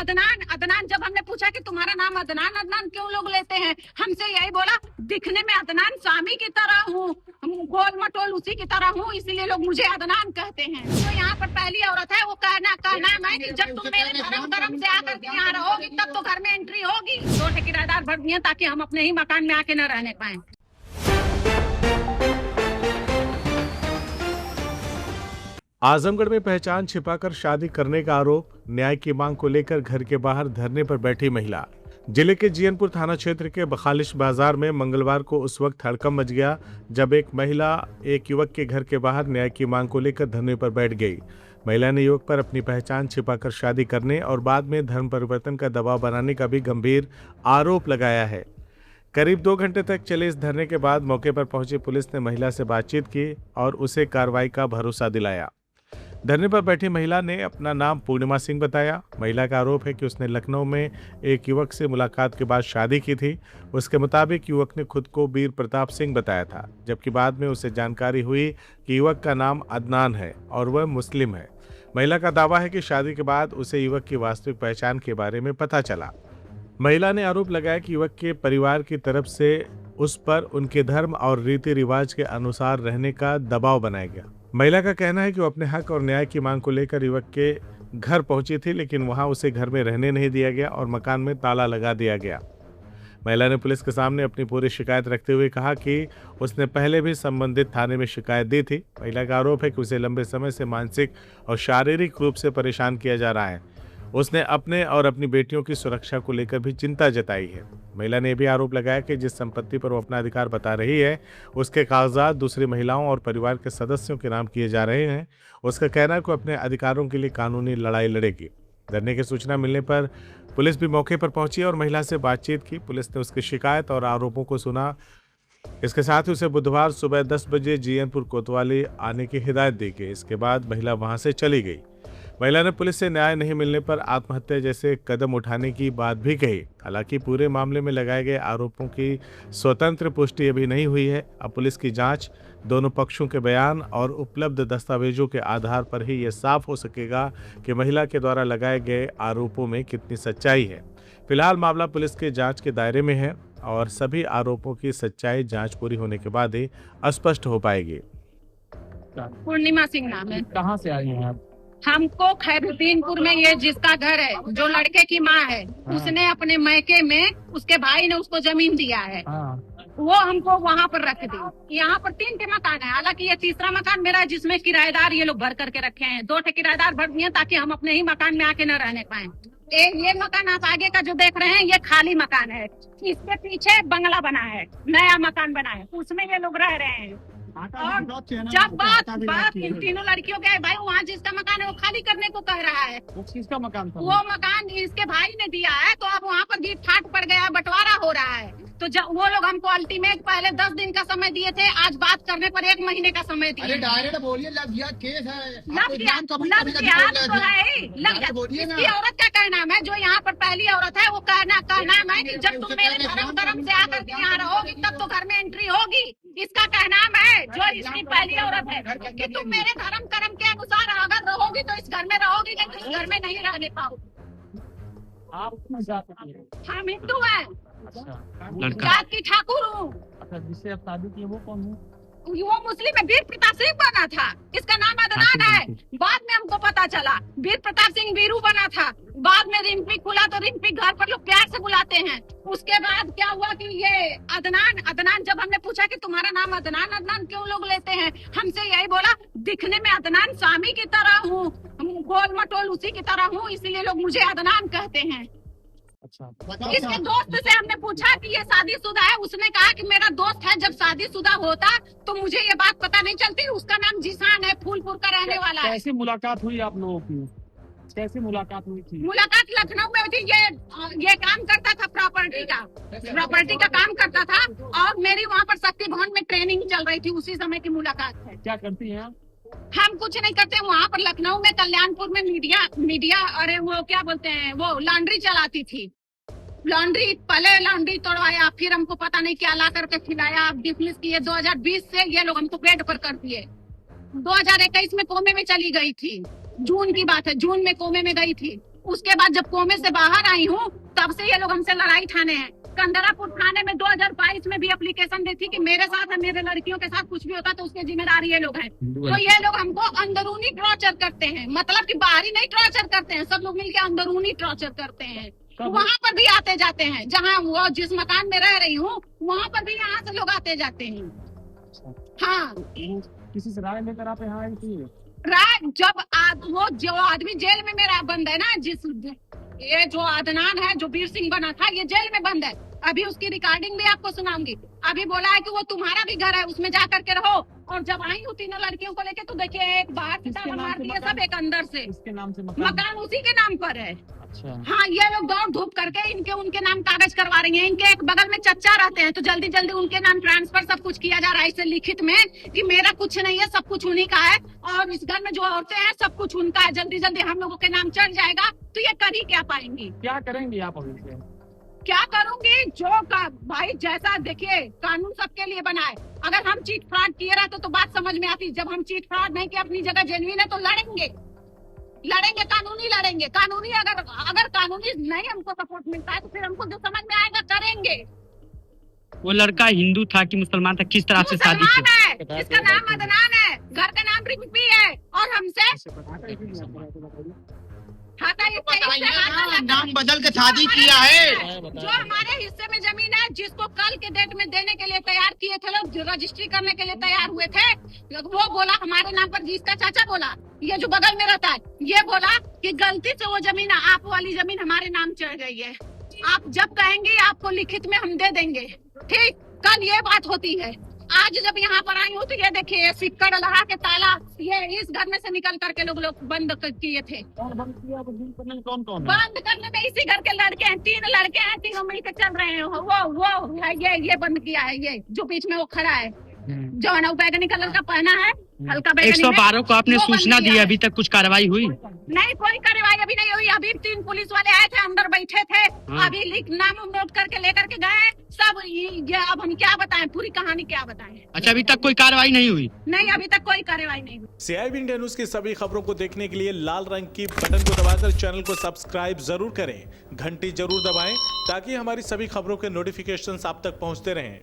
अदनान अदनान जब हमने पूछा कि तुम्हारा नाम अदनान अदनान क्यों लोग लेते हैं, हमसे यही बोला दिखने में अदनान सामी की तरह हूँ, गोल मटोल उसी की तरह हूँ, इसीलिए लोग मुझे अदनान कहते हैं। जो यहाँ पर पहली औरत है वो कहना है कि जब तुम मेरे धर्म से आकर के यहाँ रहोगी तब तो घर में एंट्री होगी। 2 ठेकेदार भर दिए ताकि हम अपने ही मकान में आके न रहने पाए। आजमगढ़ में पहचान छिपाकर शादी करने का आरोप, न्याय की मांग को लेकर घर के बाहर धरने पर बैठी महिला। जिले के जीयनपुर थाना क्षेत्र के बखालिश बाजार में मंगलवार को उस वक्त हड़कंप मच गया जब एक महिला एक युवक के घर के बाहर न्याय की मांग को लेकर धरने पर बैठ गई। महिला ने युवक पर अपनी पहचान छिपाकर शादी करने और बाद में धर्म परिवर्तन का दबाव बनाने का भी गंभीर आरोप लगाया है। करीब 2 घंटे तक चले इस धरने के बाद मौके पर पहुंची पुलिस ने महिला से बातचीत की और उसे कार्रवाई का भरोसा दिलाया। धरने पर बैठी महिला ने अपना नाम पूर्णिमा सिंह बताया। महिला का आरोप है कि उसने लखनऊ में एक युवक से मुलाकात के बाद शादी की थी। उसके मुताबिक युवक ने खुद को वीर प्रताप सिंह बताया था, जबकि बाद में उसे जानकारी हुई कि युवक का नाम अदनान है और वह मुस्लिम है। महिला का दावा है कि शादी के बाद उसे युवक की वास्तविक पहचान के बारे में पता चला। महिला ने आरोप लगाया कि युवक के परिवार की तरफ से उस पर उनके धर्म और रीति रिवाज के अनुसार रहने का दबाव बनाया गया। महिला का कहना है कि वो अपने हक और न्याय की मांग को लेकर युवक के घर पहुंची थी, लेकिन वहां उसे घर में रहने नहीं दिया गया और मकान में ताला लगा दिया गया। महिला ने पुलिस के सामने अपनी पूरी शिकायत रखते हुए कहा कि उसने पहले भी संबंधित थाने में शिकायत दी थी। महिला का आरोप है कि उसे लंबे समय से मानसिक और शारीरिक रूप से परेशान किया जा रहा है। उसने अपने और अपनी बेटियों की सुरक्षा को लेकर भी चिंता जताई है। महिला ने भी आरोप लगाया कि जिस संपत्ति पर वो अपना अधिकार बता रही है उसके कागजात दूसरी महिलाओं और परिवार के सदस्यों के नाम किए जा रहे हैं। उसका कहना है कि अपने अधिकारों के लिए कानूनी लड़ाई लड़ेगी। धरने की सूचना मिलने पर पुलिस भी मौके पर पहुंची और महिला से बातचीत की। पुलिस ने उसकी शिकायत और आरोपों को सुना। इसके साथ ही उसे बुधवार सुबह 10 बजे जीयनपुर कोतवाली आने की हिदायत दी गई। इसके बाद महिला वहां से चली गई। महिला ने पुलिस से न्याय नहीं मिलने पर आत्महत्या जैसे कदम उठाने की बात भी कही। हालांकि पूरे मामले में लगाए गए आरोपों की स्वतंत्र पुष्टि अभी नहीं हुई है। अब पुलिस की जांच, दोनों पक्षों के बयान और उपलब्ध दस्तावेजों के आधार पर ही यह साफ हो सकेगा कि महिला के द्वारा लगाए गए आरोपों में कितनी सच्चाई है। फिलहाल मामला पुलिस के जांच के दायरे में है और सभी आरोपों की सच्चाई जांच पूरी होने के बाद ही स्पष्ट हो पाएगी। पूर्णिमा सिंह नाम है। कहाँ से आई हैं आप? हमको खैरुद्दीनपुर में ये जिसका घर है, जो लड़के की माँ है, उसने अपने मैके में उसके भाई ने उसको जमीन दिया है। वो हमको वहाँ पर रख दी। यहाँ पर 3 के मकान है, हालांकि ये तीसरा मकान मेरा है जिसमें किराएदार ये लोग भर करके रखे हैं। 2 ठे किराएदार भर दिए ताकि हम अपने ही मकान में आके न रहने पाए। ये मकान आप आगे का जो देख रहे हैं ये खाली मकान है। इसके पीछे बंगला बना है, नया मकान बना है, उसमें ये लोग रह रहे हैं। और जब बात इन तीनों लड़कियों के भाई वहाँ जिसका मकान है वो खाली करने को कह रहा है। वो किसका मकान था? वो मकान इसके भाई ने दिया है, तो अब वहाँ पर भी ठाट पड़ गया, बंटवारा हो रहा है। तो जब वो लोग हमको अल्टीमेट पहले 10 दिन का समय दिए थे, आज बात करने पर 1 महीने का समय दिए। अरे डायरेक्ट बोलिए, लग गया केस है। लग गया तो है, लग गया। इसकी औरत का कहना है, जो यहाँ पर पहली औरत है, वो कहना है कि जब तुम मेरे धर्म से आकर के यहाँ रहोगी तब तो घर में एंट्री होगी। इसका कहना है, जो इसकी पहली औरत है, कि तुम मेरे धर्म कर्म के अनुसार अगर रहोगी तो इस घर में रहोगी, नहीं तो इस घर में नहीं रहने पाओगी। आप किस जात की हैं? हम हिंदू हैं, अच्छा, जात की ठाकुर हूँ। अच्छा, जिससे आप शादी की वो कौन है? वो मुस्लिम है, वीर प्रताप सिंह बना था। इसका नाम अदनान है। बाद में हमको पता चला वीर प्रताप सिंह वीरू बना था। बाद में रिम्पी खुला तो रिम्पी घर पर लोग प्यार से बुलाते हैं। उसके बाद क्या हुआ कि ये अदनान जब हमने पूछा कि तुम्हारा नाम अदनान अदनान क्यों लोग लेते हैं, हमसे यही बोला दिखने में अदनान सामी की तरह हूँ, गोल मटोल उसी की तरह हूँ, इसीलिए लोग मुझे अदनान कहते हैं। अच्छा, इसके दोस्त से हमने पूछा कि ये शादीशुदा है, उसने कहा कि मेरा दोस्त है, जब शादीशुदा होता तो मुझे ये बात पता नहीं चलती। उसका नाम जिसान है, फूलपुर का रहने वाला है। कैसे मुलाकात हुई आप लोगों की? कैसे मुलाकात हुई थी? मुलाकात लखनऊ में हुई थी। ये काम करता था प्रॉपर्टी का काम करता था और मेरी वहाँ पर शक्ति भवन में ट्रेनिंग चल रही थी, उसी समय की मुलाकात है। क्या करती हैं आप? हम कुछ नहीं करते। वहाँ पर लखनऊ में कल्याणपुर में मीडिया अरे वो क्या बोलते हैं, वो लॉन्ड्री चलाती थी। पहले लॉन्ड्री तोड़वाया, फिर हमको पता नहीं क्या ला करके खिलाया, डिसमिस किए। 2020 से ये लोग हमको बेड पर कर दिए। 2021 में कोमे में चली गई थी, जून की बात है, जून में कोमे में गई थी। उसके बाद जब कोमे से बाहर आई हूँ तब से ये लोग हमसे लड़ाई ठाने हैं। कंदरापुर थाने में 2022 में भी एप्लीकेशन दी थी कि मेरे साथ है, मेरे लड़कियों के साथ कुछ भी होता तो उसके जिम्मेदार ये लोग हैं। तो ये लोग हमको अंदरूनी टॉर्चर करते हैं, मतलब कि बाहरी नहीं टॉर्चर करते हैं, सब लोग मिलकर अंदरूनी टॉर्चर करते हैं। वहाँ पर भी आते जाते हैं, जहाँ वो जिस मकान में रह रही हूँ वहाँ पर भी यहाँ से लोग आते जाते हैं। हाँ, किसी से राय लेकर आप यहाँ आई थी? जब वो जो आदमी जेल में मेरा बंद है ना, ये जो अदनान है, जो वीर सिंह बना था, ये जेल में बंद है। अभी उसकी रिकॉर्डिंग भी आपको सुनाऊंगी। अभी बोला है कि वो तुम्हारा भी घर है, उसमें जा करके रहो। और जब आई हूँ तीनों लड़कियों को लेके तो देखिए, एक बाहर से ताला मार दिया सब, एक अंदर से। इसके नाम से मकान उसी के नाम पर है। अच्छा। हाँ, ये लोग दौड़ धूप करके इनके उनके नाम कागज करवा रही हैं। इनके एक बगल में चच्चा रहते हैं तो जल्दी जल्दी उनके नाम ट्रांसफर सब कुछ किया जा रहा है इसे लिखित में कि मेरा कुछ नहीं है, सब कुछ उन्हीं का है, और इस घर में जो औरतें हैं सब कुछ उनका है। जल्दी जल्दी हम लोगों के नाम चढ़ जाएगा तो ये कर ही क्या पाएंगी। क्या करेंगी आप अभी से? क्या करूंगी? भाई जैसा देखिए, कानून सबके लिए बना है। अगर हम चीट फ्रॉड किए रहते तो बात समझ में आती। जब हम चीट फ्रॉड नहीं किए, अपनी जगह जेन्युइन है, तो लड़ेंगे, कानूनी लड़ेंगे। कानूनी अगर कानूनी नहीं हमको सपोर्ट मिलता है तो फिर हमको जो समझ में आएगा करेंगे। वो लड़का हिंदू था कि मुसलमान था, किस तरह से शादी की? मुसलमान है, इसका नाम अदनान है, घर का नाम रिम्पी है, और हमसे नाम बदल के शादी किया है। जो हमारे हिस्से में जमीन है, जिसको कल के डेट में देने के लिए तैयार किए थे लोग, रजिस्ट्री करने के लिए तैयार हुए थे, वो बोला हमारे नाम पर, जिसका चाचा बोला, ये जो बगल में रहता है, ये बोला कि गलती से वो जमीन, आप वाली जमीन हमारे नाम चढ़ गई है। आप जब कहेंगे आपको लिखित में हम दे देंगे। ठीक, कल ये बात होती है। आज जब यहाँ पर आई हूँ तो ये देखिए, सिक्कड़ लगा के ताला ये इस घर में से निकल करके लोग बंद किए थे। कौन बंद किया? बंद करने में कौन कौन है? बंद करने में इसी घर के लड़के हैं, 3 लड़के हैं, तीनों मिलकर चल रहे हैं। वो है, ये बंद किया है, ये जो बीच में वो खड़ा है, जो है ना बैगनी कलर का पहना है, हल्का बैगनी। 112 को आपने सूचना दी, अभी तक कुछ कार्रवाई हुई नहीं? कोई कार्रवाई अभी नहीं हुई। अभी 3 पुलिस वाले आए थे, अंदर बैठे थे। अभी नाम नोट करके लेकर के गए सब। ये अब हम क्या बताएं, पूरी कहानी क्या बताएं। अच्छा, अभी तक कोई कार्रवाई नहीं हुई? नहीं, अभी तक कोई कार्रवाई नहीं हुई। CIB इंडिया न्यूज की सभी खबरों को देखने के लिए लाल रंग की बटन को दबाकर चैनल को सब्सक्राइब जरूर करें, घंटी जरूर दबाएं ताकि हमारी सभी खबरों के नोटिफिकेशन आप तक पहुंचते रहें।